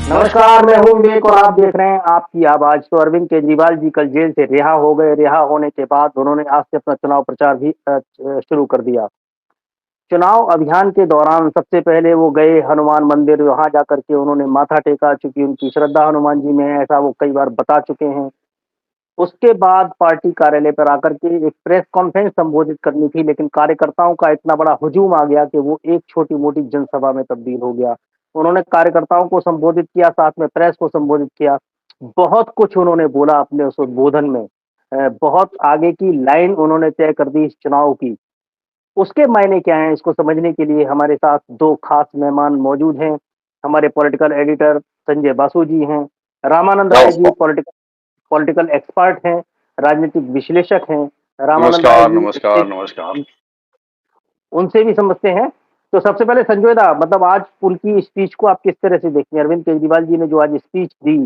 नमस्कार, मैं हूँ विवेक और आप देख रहे हैं आपकी आवाज़। तो अरविंद केजरीवाल जी कल जेल से रिहा हो गए। रिहा होने के बाद उन्होंने आज से अपना चुनाव प्रचार भी शुरू कर दिया। चुनाव अभियान के दौरान सबसे पहले वो गए हनुमान मंदिर, वहाँ जाकर के उन्होंने माथा टेका, चूँकि उनकी श्रद्धा हनुमान जी में है, ऐसा वो कई बार बता चुके हैं। उसके बाद पार्टी कार्यालय पर आकर के एक प्रेस कॉन्फ्रेंस संबोधित करनी थी, लेकिन कार्यकर्ताओं का इतना बड़ा हुजूम आ गया कि वो एक छोटी-मोटी जनसभा में तब्दील हो गया। उन्होंने कार्यकर्ताओं को संबोधित किया, साथ में प्रेस को संबोधित किया। बहुत कुछ उन्होंने बोला अपने उस उद्बोधन में। बहुत आगे की लाइन उन्होंने तय कर दी इस चुनाव की। उसके मायने क्या हैं, इसको समझने के लिए हमारे साथ 2 खास मेहमान मौजूद हैं। हमारे पॉलिटिकल एडिटर संजय बासु जी हैं, रामानंद राय जी नमस्कार, पॉलिटिकल पॉलिटिकल एक्सपर्ट हैं, राजनीतिक विश्लेषक हैं। रामानंद राय नमस्कार, जी नमस्कार, नमस्कार। उनसे भी समझते हैं। तो सबसे पहले संजय दा, मतलब आज उनकी स्पीच को आप किस तरह से देखते हैं? अरविंद केजरीवाल जी ने जो आज स्पीच दी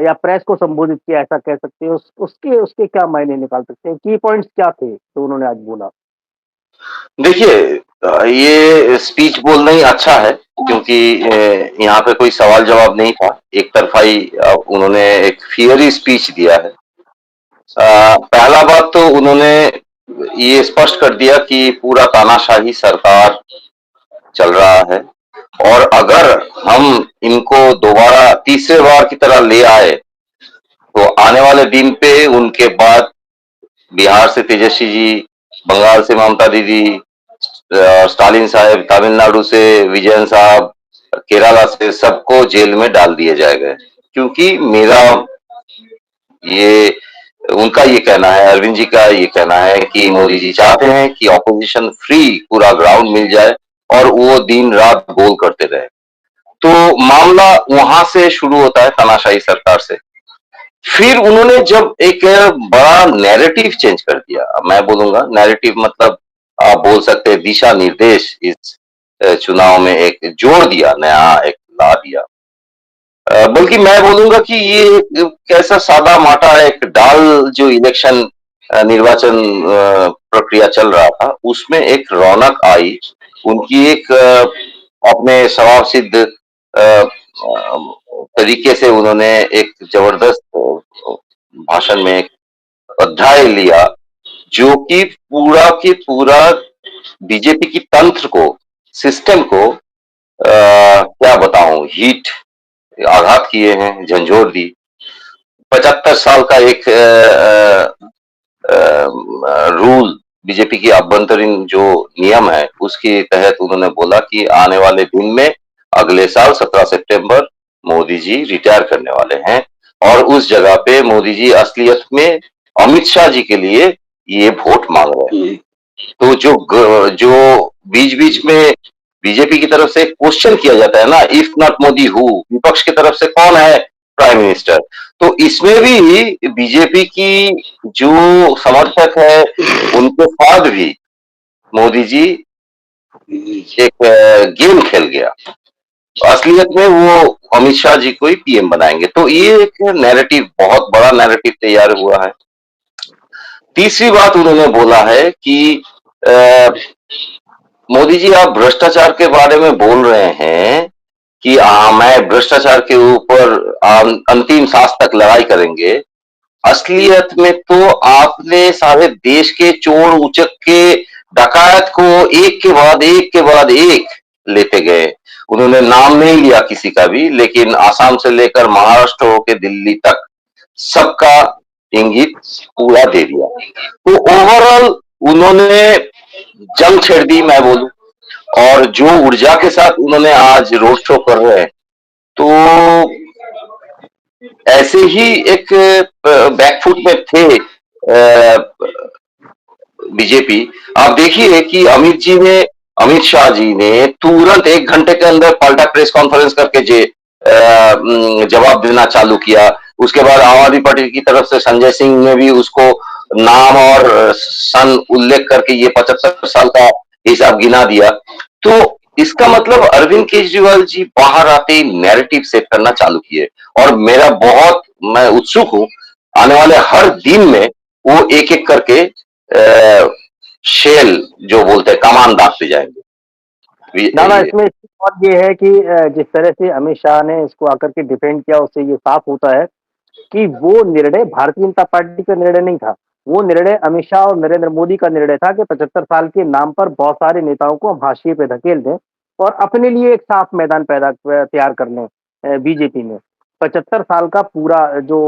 या प्रेस को संबोधित किया ऐसा कह सकते हैं, उसके उसके क्या मायने निकाल सकते हैं? की पॉइंट्स क्या थे जो उन्होंने आज बोला? देखिए ये स्पीच बोलना ही अच्छा है क्योंकि यहाँ पे कोई सवाल-जवाब नहीं था। एक तरफ़ा ही उन्होंने एक फ़ियरी स्पीच दिया है। पहला बात तो उन्होंने ये स्पष्ट कर दिया कि पूरा तानाशाही सरकार चल रहा है और अगर हम इनको दोबारा तीसरे बार की तरह ले आए, तो आने वाले दिन पे उनके बाद बिहार से तेजस्वी जी, बंगाल से ममता दीदी, स्टालिन साहब, तमिलनाडु से विजयन साहब, केरला से सबको जेल में डाल दिए जाएगा। क्योंकि मेरा ये उनका ये कहना है, अरविंद जी का ये कहना है कि मोदी जी चाहते हैं कि ऑपोजिशन फ्री पूरा ग्राउंड मिल जाए और वो दिन-रात गोल करते रहे। तो मामला वहां से शुरू होता है तानाशाही सरकार से। फिर उन्होंने जब एक बड़ा नैरेटिव चेंज कर दिया, मैं बोलूंगा नैरेटिव मतलब आप बोल सकते हैं दिशा निर्देश इस चुनाव में एक जोड़ दिया, नया एक ला दिया। बल्कि मैं बोलूंगा कि ये एक कैसा सादा माटा एक डाल जो इलेक्शन निर्वाचन प्रक्रिया चल रहा था उसमें एक रौनक आई। उनकी एक अपने स्वभाव सिद्ध तरीके से उन्होंने एक जबरदस्त भाषण में एक अध्याय लिया जो कि पूरा की पूरा बीजेपी की तंत्र को, सिस्टम को क्या बताऊं, हीट आघात किए हैं, झंझोर दी। 75 साल का एक रूल, बीजेपी की आभ्यंतरीण जो नियम है उसके तहत उन्होंने बोला कि आने वाले दिन में अगले साल 17 सितंबर मोदी जी रिटायर करने वाले हैं और उस जगह पे मोदी जी असलियत में अमित शाह जी के लिए ये वोट मांग रहे हैं। तो जो बीच-बीच में बीजेपी की तरफ से क्वेश्चन किया जाता है ना, इफ नॉट मोदी हु, विपक्ष की तरफ से कौन है प्राइम मिनिस्टर? तो इसमें भी बीजेपी की जो समर्थक है, उनके साथ भी मोदी जी एक गेम खेल गया। असलियत में वो अमित शाह जी को ही पीएम बनाएंगे। तो ये एक नैरेटिव, बहुत बड़ा नैरेटिव तैयार हुआ है। तीसरी बात उन्होंने बोला है कि अ, मोदी जी आप भ्रष्टाचार के बारे में बोल रहे हैं कि मैं भ्रष्टाचार के ऊपर अंतिम सांस तक लड़ाई करेंगे। असलियत में तो आपने सारे देश के चोर उचक्के डकायत को एक के बाद एक लेते गए। उन्होंने नाम नहीं लिया किसी का भी, लेकिन आसाम से लेकर महाराष्ट्र होके दिल्ली तक सबका इंगित पूरा दे दिया। तो ओवरऑल उन्होंने जंग छेड़ दी, मैं बोलूं। और जो ऊर्जा के साथ उन्होंने आज रोड शो कर रहे हैं, तो ऐसे ही एक बैकफुट में थे बीजेपी। आप देखिए कि अमित शाह जी ने तुरंत 1 घंटे के अंदर पलटा प्रेस कॉन्फ्रेंस करके जवाब देना चालू किया। उसके बाद आम आदमी पार्टी की तरफ से संजय सिंह ने भी उसको नाम और सन उल्लेख करके ये 75 साल का हिसाब गिना दिया। तो इसका मतलब अरविंद केजरीवाल जी बाहर आते ही नैरेटिव सेट करना चालू किए और मैं उत्सुक हूं आने वाले हर दिन में वो एक एक करके शेल जो बोलते हैं कमान दागते जाएंगे। दादा ये इसमें और ये है कि जिस तरह से अमित शाह ने इसको आकर के डिफेंड किया उससे ये साफ होता है कि वो निर्णय भारतीय जनता पार्टी का निर्णय नहीं था। वो निर्णय अमित शाह और नरेंद्र मोदी का निर्णय था कि 75 साल के नाम पर बहुत सारे नेताओं को हम हाशिए पे धकेल दें और अपने लिए एक साफ मैदान तैयार कर लें बीजेपी में। 75 साल का पूरा जो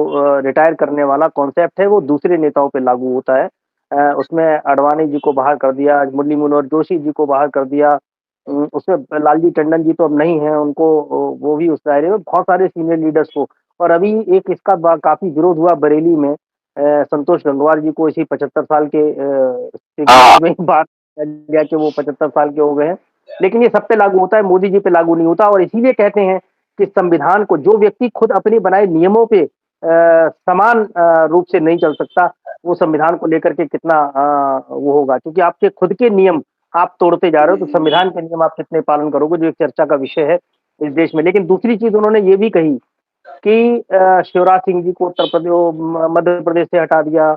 रिटायर करने वाला कॉन्सेप्ट है वो दूसरे नेताओं पे लागू होता है। उसमें अडवाणी जी को बाहर कर दिया, मुरली मनोहर जोशी जी को बाहर कर दिया। उसमें लालजी टंडन जी तो अब नहीं है, उनको वो भी उस दायरे में बहुत सारे सीनियर लीडर्स को और अभी एक इसका काफ़ी विरोध हुआ बरेली में संतोष गंगवार जी को इसी 75 साल के हाँ, सीक्वेंस में बात किया गया कि वो 75 साल के हो गए हैं। लेकिन ये सब पे लागू होता है, मोदी जी पे लागू नहीं होता और इसीलिए कहते हैं कि संविधान को जो व्यक्ति खुद अपने बनाए नियमों पे समान रूप से नहीं चल सकता, वो संविधान को लेकर के कितना वो होगा क्योंकि आपके खुद के नियम आप तोड़ते जा रहे हो, तो संविधान के नियम आप कितने पालन करोगे, जो एक चर्चा का विषय है इस देश में। लेकिन दूसरी चीज़ उन्होंने ये भी कही कि शिवराज सिंह जी को मध्य प्रदेश से हटा दिया,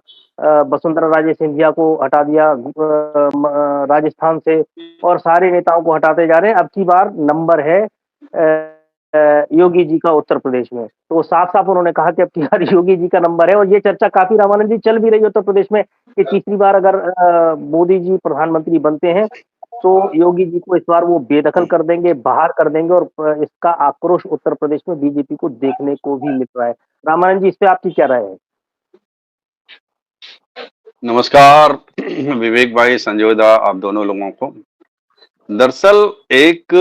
वसुंधरा राजे सिंधिया को हटा दिया राजस्थान से और सारे नेताओं को हटाते जा रहे हैं। अब की बार नंबर है योगी जी का उत्तर प्रदेश में। तो साफ-साफ उन्होंने कहा कि अब की बार योगी जी का नंबर है और ये चर्चा काफ़ी रामानंद जी चल भी रही है उत्तर प्रदेश में कि तीसरी बार अगर मोदी जी प्रधानमंत्री बनते हैं तो योगी जी को इस बार वो बेदखल कर देंगे, बाहर कर देंगे और इसका आक्रोश उत्तर प्रदेश में बीजेपी को देखने को भी मिल रहा है। रामानंद जी इस पे आपकी क्या राय है? नमस्कार विवेक भाई, संजय दा, आप दोनों लोगों को। दरअसल एक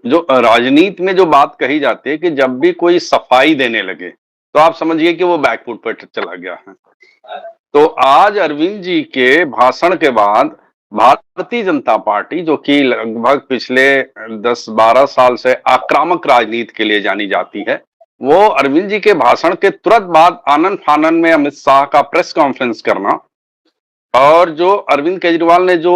जो राजनीति में जो बात कही जाती है कि जब भी कोई सफाई देने लगे तो आप समझिए कि वो बैकफुट पर चला गया है। तो आज अरविंद जी के भाषण के बाद भारतीय जनता पार्टी, जो कि लगभग पिछले 10-12 साल से आक्रामक राजनीति के लिए जानी जाती है, वो अरविंद जी के भाषण के तुरंत बाद आनन फानन में अमित शाह का प्रेस कॉन्फ्रेंस करना और जो अरविंद केजरीवाल ने जो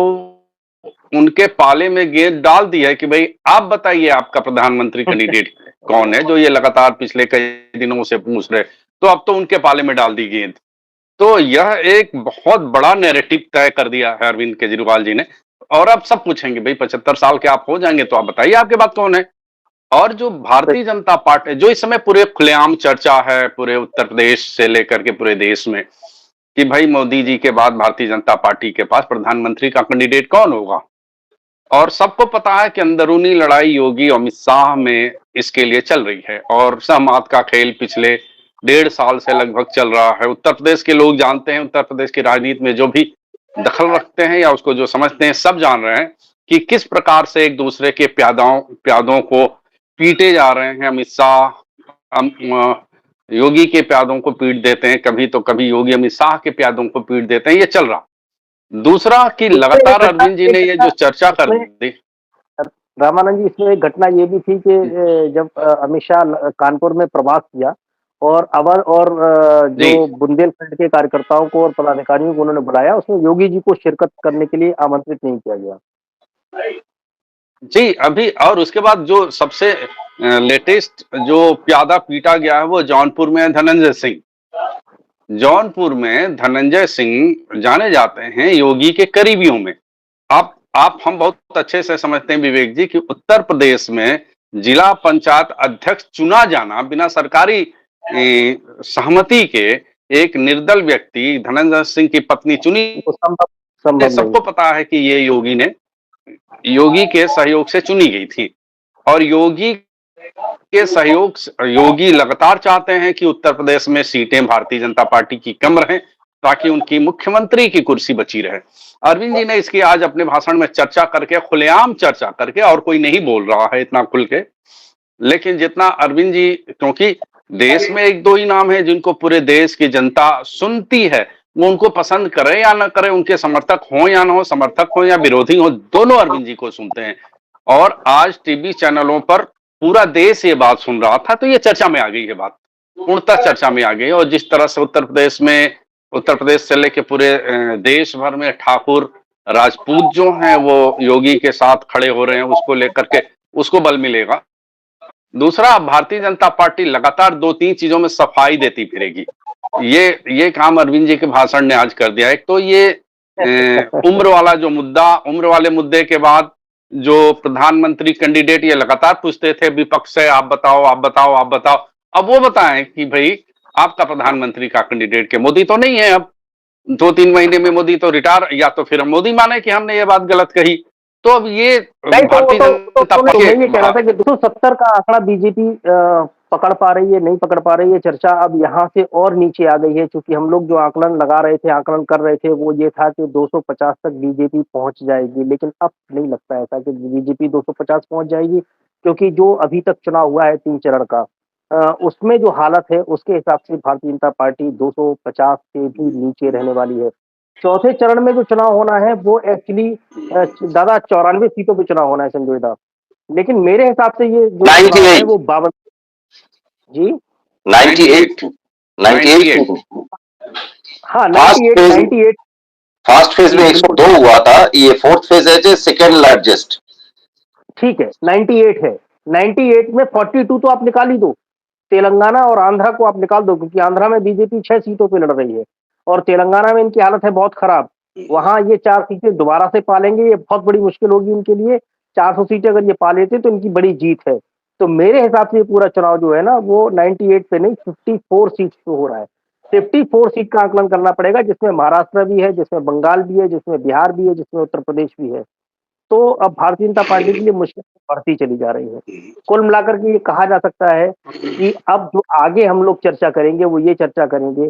उनके पाले में गेंद डाल दी है कि भाई आप बताइए आपका प्रधानमंत्री कैंडिडेट कौन है, जो ये लगातार पिछले कई दिनों से पूछ रहे, तो अब तो उनके पाले में डाल दी गेंद। तो यह एक बहुत बड़ा नैरेटिव तय कर दिया है अरविंद केजरीवाल जी ने। और अब सब पूछेंगे भाई 75 साल के आप हो जाएंगे तो आप बताइए आपके बाद कौन है। और जो भारतीय जनता पार्टी, जो इस समय पूरे खुलेआम चर्चा है पूरे उत्तर प्रदेश से लेकर के पूरे देश में कि भाई मोदी जी के बाद भारतीय जनता पार्टी के पास प्रधानमंत्री का कैंडिडेट कौन होगा, और सबको पता है कि अंदरूनी लड़ाई योगी अमित शाह में इसके लिए चल रही है और सहमत का खेल पिछले 1.5 साल से लगभग चल रहा है। उत्तर प्रदेश के लोग जानते हैं, उत्तर प्रदेश की राजनीति में जो भी दखल रखते हैं या उसको जो समझते हैं, सब जान रहे हैं कि किस प्रकार से एक दूसरे के प्यादों को पीटे जा रहे हैं। अमित शाह योगी के प्यादों को पीट देते हैं, कभी तो कभी योगी अमित शाह के प्यादों को पीट देते हैं, ये चल रहा। दूसरा कि लगातार अरविंद जी ने ये जो चर्चा कर दी, रामानंद जी इसमें एक घटना ये भी थी कि जब अमित शाह कानपुर में प्रवास किया और अवर और जो बुंदेलखंड के कार्यकर्ताओं को और पदाधिकारियों को उन्होंने बुलाया, उसमें योगी जी को शिरकत करने के लिए आमंत्रित नहीं किया गया। जी अभी। और उसके बाद जो सबसे लेटेस्ट जो प्यादा पीटा गया है वो जौनपुर में धनंजय सिंह। जौनपुर में धनंजय सिंह जाने जाते हैं योगी के करीबियों में। आप हम बहुत अच्छे से समझते हैं विवेक जी कि उत्तर प्रदेश में जिला पंचायत अध्यक्ष चुना जाना बिना सरकारी सहमति के एक निर्दल व्यक्ति धनंजय सिंह की पत्नी चुनी, सबको पता है कि ये योगी के सहयोग से चुनी गई थी। और योगी के सहयोग, योगी लगातार चाहते हैं कि उत्तर प्रदेश में सीटें भारतीय जनता पार्टी की कम रहें ताकि उनकी मुख्यमंत्री की कुर्सी बची रहे। अरविंद जी ने इसकी आज अपने भाषण में चर्चा करके, खुलेआम चर्चा करके, और कोई नहीं बोल रहा है इतना खुल के, लेकिन जितना अरविंद जी, क्योंकि देश में एक दो ही नाम है जिनको पूरे देश की जनता सुनती है, वो उनको पसंद करे या ना करे, उनके समर्थक हो या ना हो, समर्थक हो या विरोधी हो, दोनों अरविंद जी को सुनते हैं। और आज टीवी चैनलों पर पूरा देश ये बात सुन रहा था, तो ये चर्चा में आ गई है, बात पूर्णतः चर्चा में आ गई। और जिस तरह से उत्तर प्रदेश से लेके पूरे देश भर में ठाकुर राजपूत जो हैं वो योगी के साथ खड़े हो रहे हैं, उसको लेकर के उसको बल मिलेगा। दूसरा, भारतीय जनता पार्टी लगातार 2-3 चीजों में सफाई देती फिरेगी। ये काम अरविंद जी के भाषण ने आज कर दिया। एक तो ये उम्र वाला जो मुद्दा, उम्र वाले मुद्दे के बाद जो प्रधानमंत्री कैंडिडेट ये लगातार पूछते थे विपक्ष से, आप बताओ, आप बताओ, आप बताओ। अब वो बताएं कि भाई आपका प्रधानमंत्री का कैंडिडेट के मोदी तो नहीं है। अब 2-3 महीने में मोदी तो रिटायर, या तो फिर हम मोदी माने कि हमने ये बात गलत कही। तो अब ये नहीं, भारतीय जनता तो मैं ये पार्टी कह रहा था कि 270 का आंकड़ा बीजेपी पकड़ पा रही है, नहीं पकड़ पा रही है, चर्चा अब यहाँ से और नीचे आ गई है, क्योंकि हम लोग जो आकलन लगा रहे थे, आकलन कर रहे थे, वो ये था कि 250 तक बीजेपी पहुंच जाएगी, लेकिन अब नहीं लगता ऐसा कि बीजेपी 250 पहुंच जाएगी, क्योंकि जो अभी तक चुनाव हुआ है 3 चरण का, उसमें जो हालत है उसके हिसाब से भारतीय जनता पार्टी 250 से भी नीचे रहने वाली है। चौथे चरण में जो चुनाव होना है वो एक्चुअली दादा 94 सीटों पे चुनाव होना है संजय दा। लेकिन मेरे हिसाब से ये जो चुनाव है 98 वो 52 जी 98 98 98 हाँ फास्ट 98 फेज 98 फास्ट फेज जी में बिल्कुल 102 हुआ था, ये फोर्थ फेज है, सेकेंड लार्जेस्ट। ठीक है 98 है। 98 में 42 तो आप निकाल ही दो, तेलंगाना और आंध्रा को आप निकाल दो, क्योंकि आंध्रा में बीजेपी 6 सीटों पे लड़ रही है और तेलंगाना में इनकी हालत है बहुत खराब। वहां ये 4 सीटें दोबारा से पालेंगे, ये बहुत बड़ी मुश्किल होगी इनके लिए। 400 सीटें अगर ये पा लेते तो इनकी बड़ी जीत है। तो मेरे हिसाब से ये पूरा चुनाव जो है ना वो 98 पे नहीं 54 सीट पे हो रहा है। 54 सीट का आकलन करना पड़ेगा, जिसमें महाराष्ट्र भी है, जिसमें बंगाल भी है, जिसमें बिहार भी है, जिसमें उत्तर प्रदेश भी है। तो अब भारतीय जनता पार्टी के लिए मुश्किल बढ़ती चली जा रही है। कुल मिलाकर के ये कहा जा सकता है कि अब जो आगे हम लोग चर्चा करेंगे वो ये चर्चा करेंगे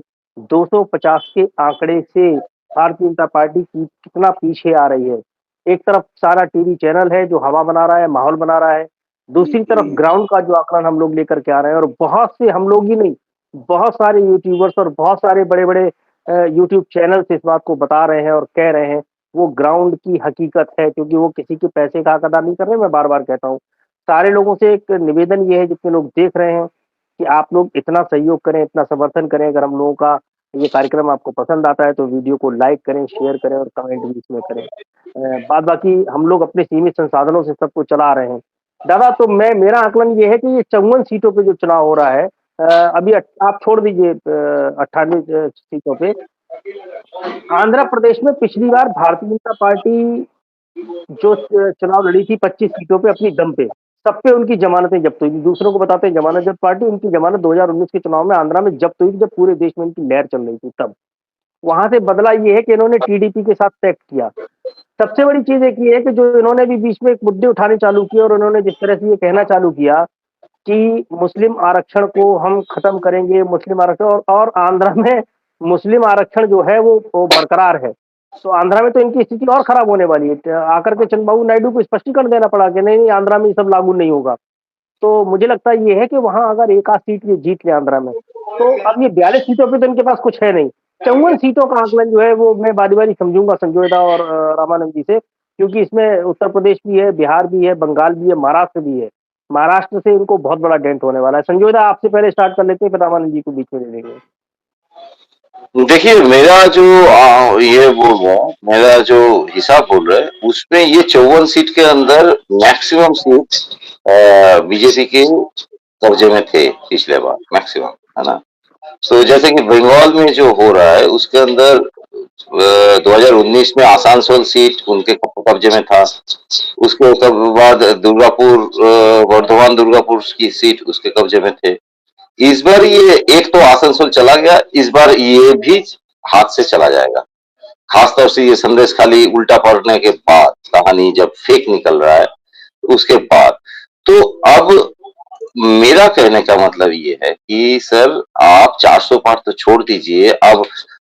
250 के आंकड़े से भारतीय जनता पार्टी की कितना पीछे आ रही है। एक तरफ सारा टीवी चैनल है जो हवा बना रहा है, माहौल बना रहा है। दूसरी तरफ ग्राउंड का जो आकलन हम लोग लेकर के आ रहे हैं, और बहुत से हम लोग ही नहीं, बहुत सारे यूट्यूबर्स और बहुत सारे बड़े-बड़े यूट्यूब चैनल्स इस बात को बता रहे हैं और कह रहे हैं। वो ग्राउंड की हकीकत है, क्योंकि वो किसी के पैसे का हक अदा नहीं कर रहे। मैं बार-बार कहता हूँ। सारे लोगों से एक निवेदन ये है, जितने लोग देख रहे हैं, कि आप लोग इतना सहयोग करें, इतना समर्थन करें। अगर हम लोगों का ये कार्यक्रम आपको पसंद आता है तो वीडियो को लाइक करें, शेयर करें और कमेंट भी इसमें करें। बाद बाकी हम लोग अपने सीमित संसाधनों से सबको चला रहे हैं। दादा तो मैं मेरा आकलन ये है कि ये 54 सीटों पे जो चुनाव हो रहा है, अभी आप छोड़ दीजिए 98 सीटों पे। आंध्र प्रदेश में पिछली बार भारतीय जनता पार्टी जो चुनाव लड़ी थी 25 सीटों पे अपनी दम पे, सब पे उनकी जमानतें जब्त हुई थी। दूसरों को बताते हैं जमानत जब्त पार्टी, उनकी जमानत 2019 के चुनाव में आंध्रा में जब्त हुई थी, जब पूरे देश में इनकी लहर चल रही थी तब। वहां से बदला ये है कि इन्होंने टीडीपी के साथ पैक्ट किया। सबसे बड़ी चीज एक ये है कि जो इन्होंने भी बीच में एक मुद्दे उठाने चालू किए और उन्होंने जिस तरह से ये कहना चालू किया कि मुस्लिम आरक्षण को हम खत्म करेंगे, मुस्लिम आरक्षण, और आंध्रा में मुस्लिम आरक्षण जो है वो बरकरार है। तो आंध्रा में तो इनकी स्थिति और खराब होने वाली है। आकर के चंद्रबाबू नायडू को स्पष्टीकरण देना पड़ा कि नहीं, नहीं आंध्रा में ये सब लागू नहीं होगा। तो मुझे लगता है ये है कि वहाँ अगर एक आध सीट ये जीत ले आंध्रा में, तो अब ये 42 सीटों पे तो इनके पास कुछ है नहीं। 54 सीटों का आकलन जो है वो मैं बारी-बारी समझूँगा संजय दा और रामानंद जी से, क्योंकि इसमें उत्तर प्रदेश भी है, बिहार भी है, बंगाल भी है, महाराष्ट्र भी है। महाराष्ट्र से इनको बहुत बड़ा डेंट होने वाला है। संजय दा आपसे पहले स्टार्ट कर लेते हैं, फिर रामानंद जी को बीच में ले लेंगे। देखिए, मेरा जो ये बोल रहा है, मेरा जो हिसाब बोल रहा है, उसमें ये 54 सीट के अंदर मैक्सिमम सीट बीजेपी के कब्जे में थे पिछले बार, मैक्सिमम, है ना? तो जैसे कि बंगाल में जो हो रहा है उसके अंदर 2019 में आसनसोल सीट उनके कब्जे में था। उसके बाद दुर्गापुर, वर्धमान दुर्गापुर की सीट उसके कब्जे में थे। इस बार ये एक तो आसनसोल चला गया, इस बार ये भी हाथ से चला जाएगा। खासतौर से ये संदेश खाली उल्टा पड़ने के बाद, कहानी जब फेक निकल रहा है उसके बाद। तो अब मेरा कहने का मतलब ये है कि सर आप 400 पार तो छोड़ दीजिए, अब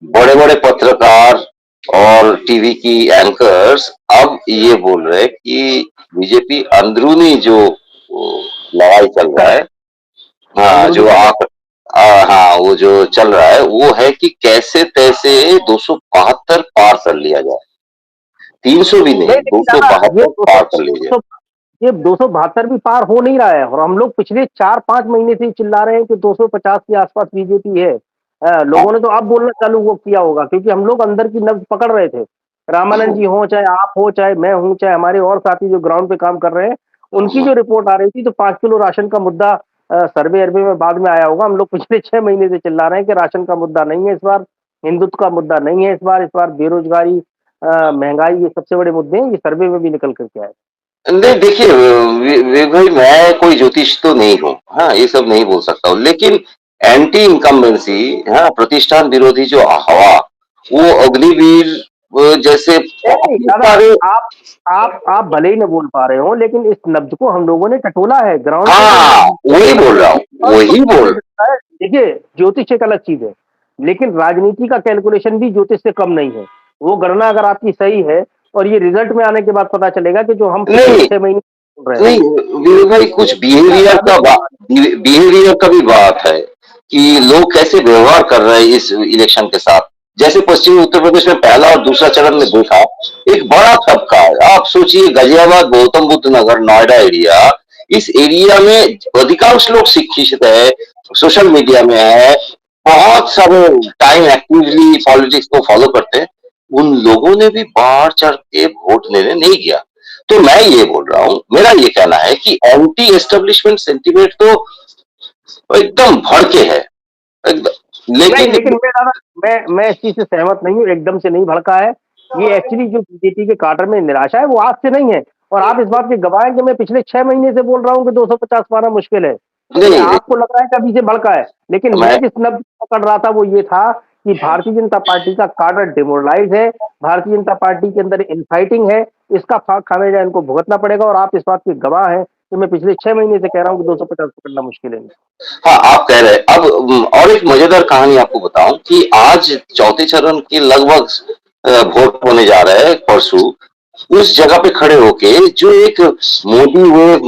बड़े-बड़े पत्रकार और टीवी की एंकर्स अब ये बोल रहे हैं कि बीजेपी अंदरूनी जो लड़ाई चल रहा है, हाँ, जो आप हाँ, वो जो चल रहा है वो है कि कैसे तैसे 272 पार कर लिया जाए। 300 भी नहीं, लेकिन दादा 272 पार कर लीजिए। ये 272 भी पार हो नहीं रहा है, और हम लोग पिछले 4-5 महीने से चिल्ला रहे हैं कि 250 के आसपास बीजेपी है। लोगों ने तो अब बोलना चालू वो किया होगा, क्योंकि हम लोग अंदर की नब्ज पकड़ रहे थे। रामानंद जी हों, चाहे आप हो, चाहे मैं हूँ, चाहे हमारे और साथी जो ग्राउंड पे काम कर रहे हैं, उनकी जो रिपोर्ट आ रही थी तो 5 किलो राशन का मुद्दा सर्वे अरबे में बाद में आया होगा। हम लोग पिछले 6 महीने से चिल्ला रहे हैं कि राशन का मुद्दा नहीं है इस बार, हिंदुत्व का मुद्दा नहीं है इस बार बेरोजगारी, महंगाई, ये सबसे बड़े मुद्दे हैं, ये सर्वे में भी निकल करके आए। नहीं देखिए विवेक भाई मैं कोई ज्योतिष तो नहीं हूँ, हाँ, ये सब नहीं बोल सकता हूँ। लेकिन एंटी इनकम्बेंसी हाँ, प्रतिष्ठान विरोधी जो हवा, वो अग्निवीर जैसे नहीं बहुत दादा, सारे आप आप भले ही न बोल पा रहे हो, लेकिन इस शब्द को हम लोगों ने टटोला है, ग्राउंड पे जो हाँ, लोग वही बोल रहा हूँ, वही माने बोल जाता है। देखिए, ज्योतिष एक अलग चीज है, लेकिन राजनीति का कैलकुलेशन भी ज्योतिष से कम नहीं है। वो गणना अगर आपकी सही है, और ये रिजल्ट में आने के बाद पता चलेगा कि जो हम पिछले नहीं 6 महीने सुन रहे नहीं हैं, विवेक भाई कुछ बिहेवियर का बिहेवियर का भी बात है कि लोग कैसे व्यवहार कर रहे हैं इस इलेक्शन के साथ। जैसे पश्चिमी उत्तर प्रदेश में पहला और दूसरा चरण में देखा, एक बड़ा तबका है। आप सोचिए गाजियाबाद, गौतम बुद्ध नगर, नोएडा एरिया, इस एरिया में अधिकांश लोग शिक्षित है, सोशल मीडिया में है, बहुत सारे टाइम एक्टिवली पॉलिटिक्स को फॉलो करते हैं। उन लोगों ने भी बढ़ चढ़ के वोट देने नहीं गया। तो मैं ये बोल रहा हूँ, मेरा ये कहना है कि एंटी एस्टेब्लिशमेंट सेंटीमेंट तो एकदम भड़के है एकदम। नहीं, लेकिन लेकिन मैं इस चीज से सहमत नहीं हूँ, एकदम से नहीं भड़का है। ये एक्चुअली जो बीजेपी के काडर में निराशा है, वो आज से नहीं है। और आप इस बात के गवाह हैं कि मैं पिछले 6 महीने से बोल रहा हूँ कि 250 पाना मुश्किल है। ठीक है, नहीं आपको लग रहा है कि अभी से भड़का है, लेकिन मैं मैं जिस नब्ज पकड़ रहा था वो ये था कि भारतीय जनता पार्टी का काडर डिमोरलाइज है, भारतीय जनता पार्टी के अंदर इनफाइटिंग है। इसका खामियाजा इनको भुगतना पड़ेगा, और आप इस बात के गवाह हैं कि मैं पिछले 6 महीने से कह रहा हूँ कि 250 पकड़ना मुश्किल है। हाँ, आप कह रहे हैं। अब और एक मजेदार कहानी आपको बताऊं कि आज चौथे चरण के लगभग वोट होने जा रहे हैं परसों। उस जगह पे खड़े होके जो एक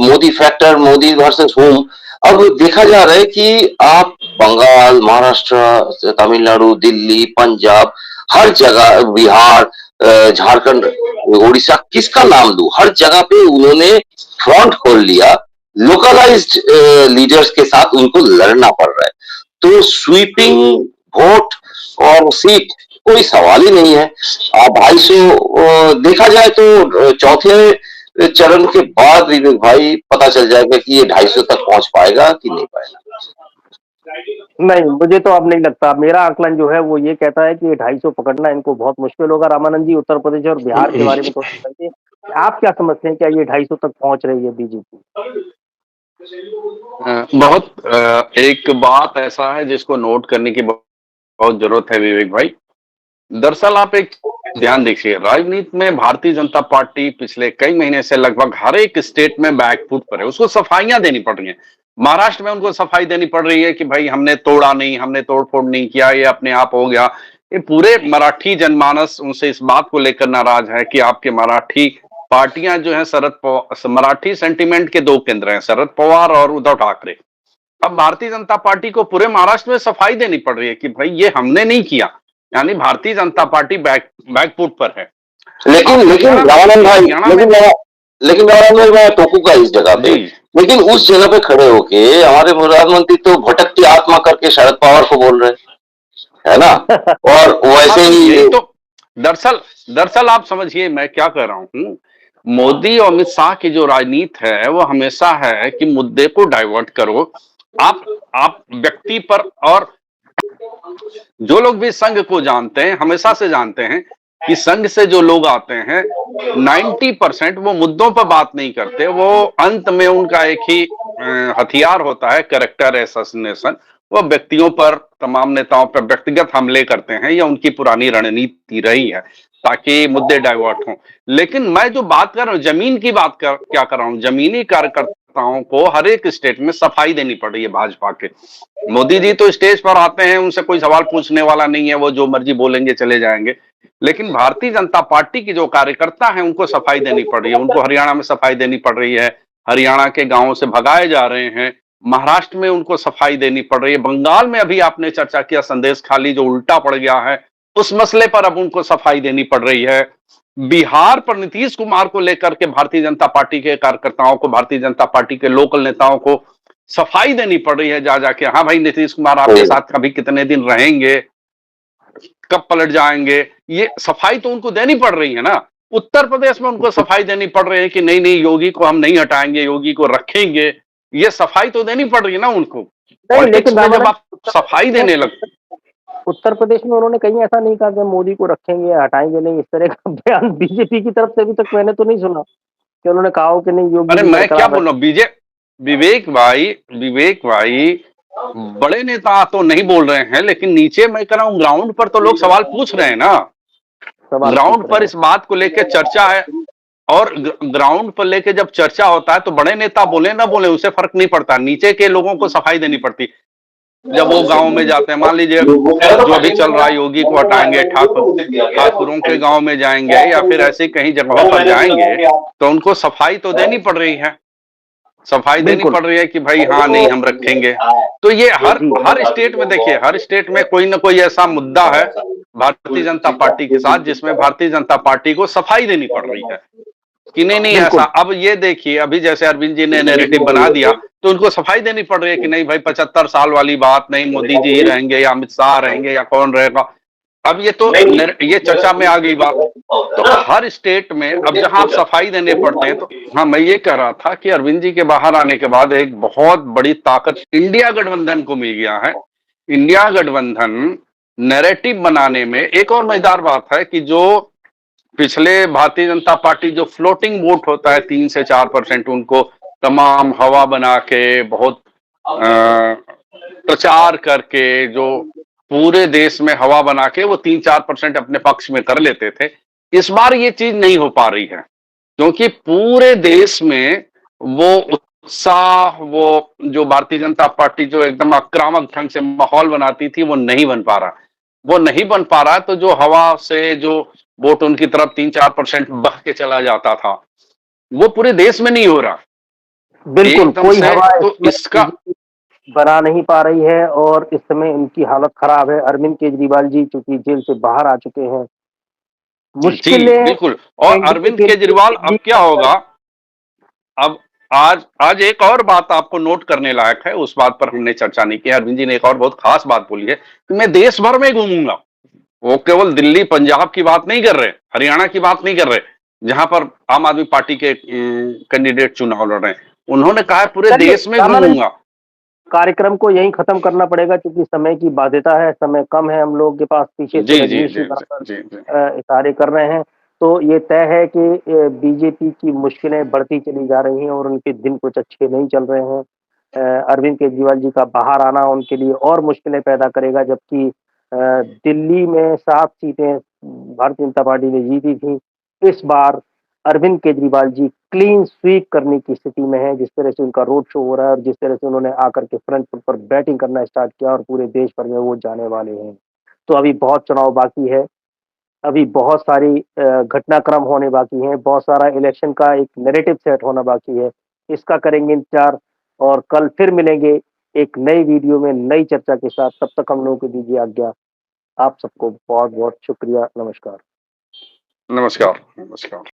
Modi factor, Modi versus home, अब देखा जा रहा है कि आप बंगाल, महाराष्ट्र, तमिलनाडु, दिल्ली, पंजाब, हर जगह, बिहार, झारखंड, उड़ीसा, किसका नाम लूं, हर जगह पे उन्होंने फ्रंट खोल लिया। लोकलाइज्ड लीडर्स के साथ उनको लड़ना पड़ रहा है। तो स्वीपिंग वोट और सीट कोई सवाल ही नहीं है। 250 देखा जाए तो चौथे चरण के बाद विवेक भाई पता चल जाएगा कि ये 250 तक पहुंच पाएगा कि नहीं पाएगा। नहीं, मुझे तो अब नहीं लगता। मेरा आकलन जो है वो ये कहता है कि ये 250 पकड़ना इनको बहुत मुश्किल होगा। रामानंद जी, उत्तर प्रदेश और बिहार के बारे में थोड़ा बताइए, आप क्या समझते हैं, क्या ये 250 तक पहुंच रही है बीजेपी? एक बात ऐसा है जिसको नोट करने की बहुत जरूरत है विवेक भाई। दरअसल आप एक ध्यान दीजिए, राजनीति में भारतीय जनता पार्टी पिछले कई महीने से लगभग हर एक स्टेट में बैकफुट पर है। उसको सफाइयां देनी पड़ रही हैं। महाराष्ट्र में उनको सफाई देनी पड़ रही है कि भाई हमने तोड़ा नहीं, हमने तोड़फोड़ नहीं किया, ये अपने आप हो गया। ये पूरे मराठी जनमानस उनसे इस बात को लेकर नाराज है कि आपके मराठी पार्टियां जो है मराठी सेंटिमेंट के दो केंद्र हैं, शरद पवार और उद्धव ठाकरे। अब भारतीय जनता पार्टी को पूरे महाराष्ट्र में सफाई देनी पड़ रही है कि भाई ये हमने नहीं किया, यानी भारतीय जनता पार्टी बैकफुट पर है। लेकिन आप लेकिन हरियाणा में रामानंद देखिए, भाई हरियाणा में लेकिन रामानंद भाई मैं टोकूंगा इस जगह पे। जी लेकिन उस जगह पे खड़े होके हमारे प्रधानमंत्री तो भटकती आत्मा करके शरद पवार को बोल रहे हैं, है ना? और हाँ, वैसे तो ही यही तो दरअसल दरअसल आप समझिए मैं क्या कह रहा हूं। मोदी और अमित शाह की जो राजनीति है वो हमेशा है कि मुद्दे को डाइवर्ट करो। आप आप व्यक्ति पर, और जो लोग भी संघ को जानते हैं हमेशा से जानते हैं कि संघ से जो लोग आते हैं 90% वो मुद्दों पर बात नहीं करते। वो अंत में उनका एक ही हथियार होता है, कैरेक्टर असैसिनेशन। वो व्यक्तियों पर, तमाम नेताओं पर व्यक्तिगत हमले करते हैं, या उनकी पुरानी रणनीति रही है ताकि मुद्दे डाइवर्ट हों। लेकिन मैं जो बात कर रहा हूँ जमीन की क्या कर रहा हूँ, जमीनी कार्यकर्ताओं को हर एक स्टेट में सफाई देनी पड़ रही है भाजपा के। मोदी जी तो स्टेज पर आते हैं, उनसे कोई सवाल पूछने वाला नहीं है, वो जो मर्जी बोलेंगे चले जाएंगे। लेकिन भारतीय जनता पार्टी की जो कार्यकर्ता हैं उनको सफाई देनी पड़ रही है। उनको हरियाणा में सफाई देनी पड़ रही है, हरियाणा के गांवों से भगाए जा रहे हैं। महाराष्ट्र में उनको सफाई देनी पड़ रही है। बंगाल में अभी आपने चर्चा किया संदेश खाली जो उल्टा पड़ गया है, उस मसले पर अब उनको सफाई देनी पड़ रही है। बिहार पर नीतीश कुमार को लेकर के भारतीय जनता पार्टी के कार्यकर्ताओं को, भारतीय जनता पार्टी के लोकल नेताओं को सफाई देनी पड़ रही है जा जाके। हाँ भाई, नीतीश कुमार आपके साथ कभी कितने दिन रहेंगे, कब पलट जाएंगे, ये सफाई तो उनको देनी पड़ रही है ना। उत्तर प्रदेश में उनको सफाई देनी पड़ रही है कि नहीं नहीं, योगी को हम नहीं हटाएंगे, योगी को रखेंगे। ये सफाई तो देनी पड़ रही है ना उनको। नहीं, पॉलिटिक्स लेकिन में जब रामानंद, आप सफाई देने लग, उत्तर प्रदेश में उन्होंने कहीं ऐसा नहीं कहा कि मोदी को रखेंगे, हटाएंगे नहीं। इस तरह का बयान बीजेपी की तरफ से अभी तक मैंने तो नहीं सुना। कि उन्होंने कहा हो कि नहीं योगी अरे जी मैं क्या बरकरार बोल रहा हूँ, विवेक भाई बड़े नेता तो नहीं बोल रहे हैं, लेकिन नीचे मैं कह रहा हूँ ग्राउंड पर तो लोग सवाल पूछ रहे हैं ना। सवाल पूछ ग्राउंड रहे पर हैं। इस बात को लेकर चर्चा है, और ग्राउंड पर लेके जब चर्चा होता है तो बड़े नेता बोले ना बोले उससे फर्क नहीं पड़ता, नीचे के लोगों को सफाई देनी पड़ती। जब वो गांव में जाते हैं, मान लीजिए जो अभी चल रहा है, योगी को हटाएंगे, ठाकुरों के गांव में जाएंगे या फिर ऐसी कहीं जगहों पर जाएंगे, तो उनको सफाई तो देनी पड़ रही है, सफाई देनी बिल्कुल। पड़ रही है कि भाई हाँ नहीं हम रखेंगे। तो ये हर जी। हर स्टेट में देखिए, हर स्टेट में कोई ना कोई ऐसा मुद्दा है भारतीय जनता पार्टी के साथ जिसमें भारतीय जनता पार्टी को सफाई देनी पड़ रही है कि नहीं नहीं ऐसा। बिल्कुल। अब ये देखिए, अभी जैसे अरविंद जी ने नैरेटिव बना दिया तो उनको सफाई देनी पड़ रही है कि नहीं भाई 75 साल वाली बात नहीं, मोदी जी ही रहेंगे या अमित शाह रहेंगे या कौन रहेगा। अब ये तो ये चर्चा में आ गई बात। तो हर स्टेट में अब जहां आप सफाई देने पड़ते हैं, तो हाँ मैं ये कह रहा था कि अरविंद जी के बाहर आने के बाद एक बहुत बड़ी ताकत इंडिया गठबंधन को मिल गया है। इंडिया गठबंधन नैरेटिव बनाने में एक और मजेदार बात है कि जो पिछले भारतीय जनता पार्टी जो फ्लोटिंग वोट होता है 3 से 4%, उनको तमाम हवा बना के बहुत प्रचार करके जो पूरे देश में हवा बना के वो 3-4% अपने पक्ष में कर लेते थे, इस बार ये चीज नहीं हो पा रही है क्योंकि पूरे देश में वो उत्साह, वो जो भारतीय जनता पार्टी जो एकदम आक्रामक ढंग से माहौल बनाती थी वो नहीं बन पा रहा, वो नहीं बन पा रहा। तो जो हवा से जो वोट उनकी तरफ 3-4% बह के चला जाता था, वो पूरे देश में नहीं हो रहा बिल्कुल, एकदम कोई से। हवा तो इसमें इसका बीजेपी बना नहीं पा रही है और इस समय इनकी हालत खराब है। अरविंद केजरीवाल जी चूँकि जेल से बाहर आ चुके हैं, जी मुश्किलें बिल्कुल। और एनडीए अरविंद के लिए केजरीवाल अब दिल्ली क्या के होगा, अंदर। अब आज आज एक और बात आपको नोट करने लायक है, उस बात पर हमने चर्चा नहीं की। अरविंद जी ने एक और बहुत खास बात बोली है कि मैं देश भर में घूमूंगा। वो केवल दिल्ली पंजाब की बात नहीं कर रहे, हरियाणा की बात नहीं कर रहे, जहां पर आम आदमी पार्टी के कैंडिडेट चुनाव लड़ रहे हैं। उन्होंने कहा है पूरे चलिए, देश में रामानंद घूमूंगा। कार्यक्रम को यहीं खत्म करना पड़ेगा क्योंकि समय की बाध्यता है, समय कम है हम लोगों के पास। पीछे से जी जी रजनीश जी जी जी बराबर जी जी। इशारे कर रहे हैं। तो ये तय है कि बीजेपी की मुश्किलें बढ़ती चली जा रही हैं और उनके दिन कुछ अच्छे नहीं चल रहे हैं। अरविंद केजरीवाल जी का बाहर आना उनके लिए और मुश्किलें पैदा करेगा, जबकि दिल्ली में 7 सीटें भारतीय जनता पार्टी ने जीती थी। इस बार अरविंद केजरीवाल जी क्लीन स्वीप करने की स्थिति में है। जिस तरह से उनका रोड शो हो रहा है और जिस तरह से उन्होंने आकर के फ्रंट फुट पर बैटिंग करना स्टार्ट किया और पूरे देश भर में वो जाने वाले हैं। तो अभी बहुत चुनाव बाकी है, अभी बहुत सारी घटनाक्रम होने बाकी हैं, बहुत सारा इलेक्शन का एक नैरेटिव सेट होना बाकी है। इसका करेंगे इंतजार और कल फिर मिलेंगे एक नई वीडियो में नई चर्चा के साथ। तब तक हम लोगों को दीजिए आज्ञा। आप सबको बहुत-बहुत शुक्रिया। नमस्कार। नमस्कार नमस्कार।